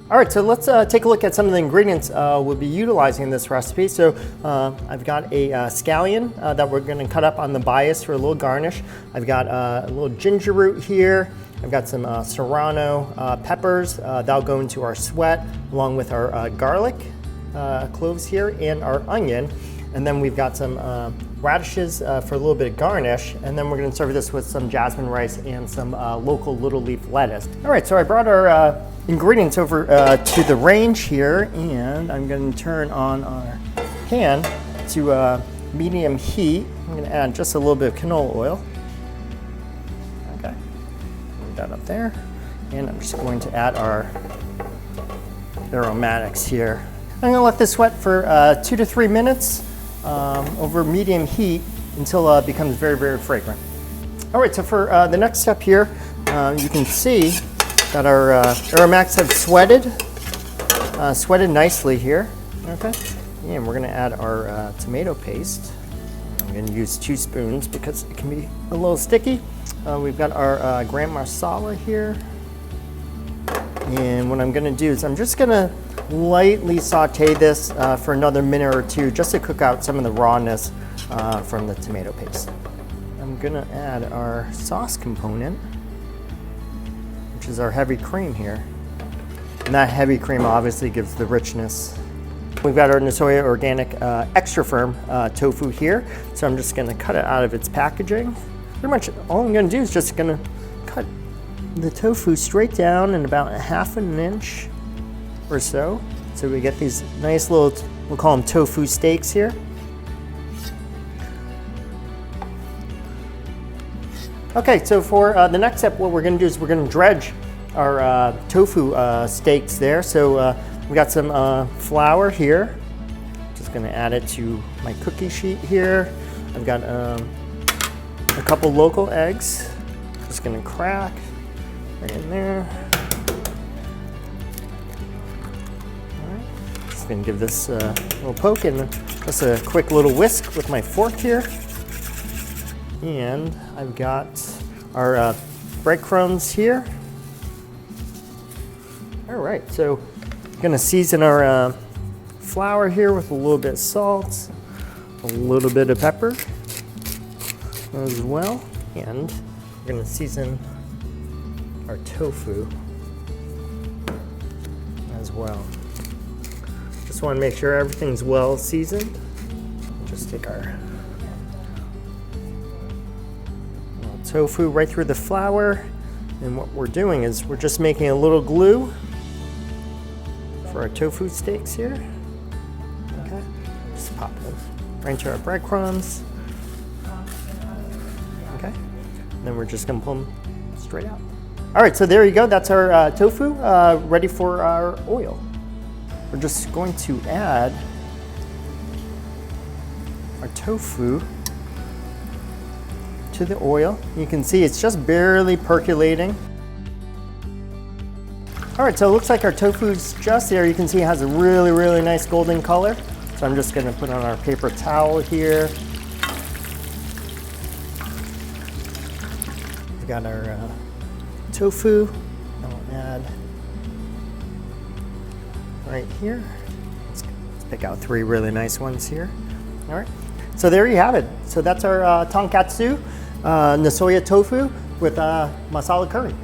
All right, so let's take a look at some of the ingredients we'll be utilizing in this recipe. So I've got a scallion that we're going to cut up on the bias for a little garnish. I've got a little ginger root here. I've got some serrano peppers that'll go into our sweat, along with our garlic cloves here and our onion. And then we've got some radishes for a little bit of garnish. And then we're going to serve this with some jasmine rice and some local little leaf lettuce. All right, so I brought our ingredients over to the range here, and I'm going to turn on our pan to medium heat. I'm going to add just a little bit of canola oil. Okay, move that up there, and I'm just going to add our aromatics here. I'm going to let this sweat for 2 to 3 minutes over medium heat until it becomes very, very fragrant. All right, so for the next step here, you can see that our aromatics have sweated nicely here. Okay, and we're going to add our tomato paste. I'm going to use 2 spoons because it can be a little sticky. We've got our garam masala here, and what I'm going to do is I'm just going to lightly saute this for another minute or 2 just to cook out some of the rawness from the tomato paste. I'm going to add our sauce component, which is our heavy cream here. And that heavy cream obviously gives the richness. We've got our Nasoya Organic Extra Firm tofu here. So I'm just gonna cut it out of its packaging. Pretty much all I'm gonna do is just gonna cut the tofu straight down in about 1/2 inch or so. So we get these nice little, we'll call them tofu steaks here. Okay, so for the next step, what we're going to do is we're going to dredge our tofu steaks there. So we got some flour here. Just going to add it to my cookie sheet here. I've got a couple local eggs. Just going to crack right in there. All right. Just going to give this a little poke and just a quick little whisk with my fork here. And I've got our breadcrumbs here. All right, so I'm gonna season our flour here with a little bit of salt, a little bit of pepper as well. And we're gonna season our tofu as well. Just wanna make sure everything's well seasoned. Just take our tofu right through the flour, and what we're doing is we're just making a little glue for our tofu steaks here. Okay, just pop them right into our breadcrumbs. Okay, and then we're just gonna pull them straight out. All right, so there you go. That's our tofu ready for our oil. We're just going to add our tofu to the oil. You can see it's just barely percolating. All right, so it looks like our tofu's just there. You can see it has a really, really nice golden color. So I'm just gonna put on our paper towel here. We got our tofu. I'll add right here. Let's pick out 3 really nice ones here. All right, so there you have it. So that's our Tonkatsu Nasoya tofu with masala curry.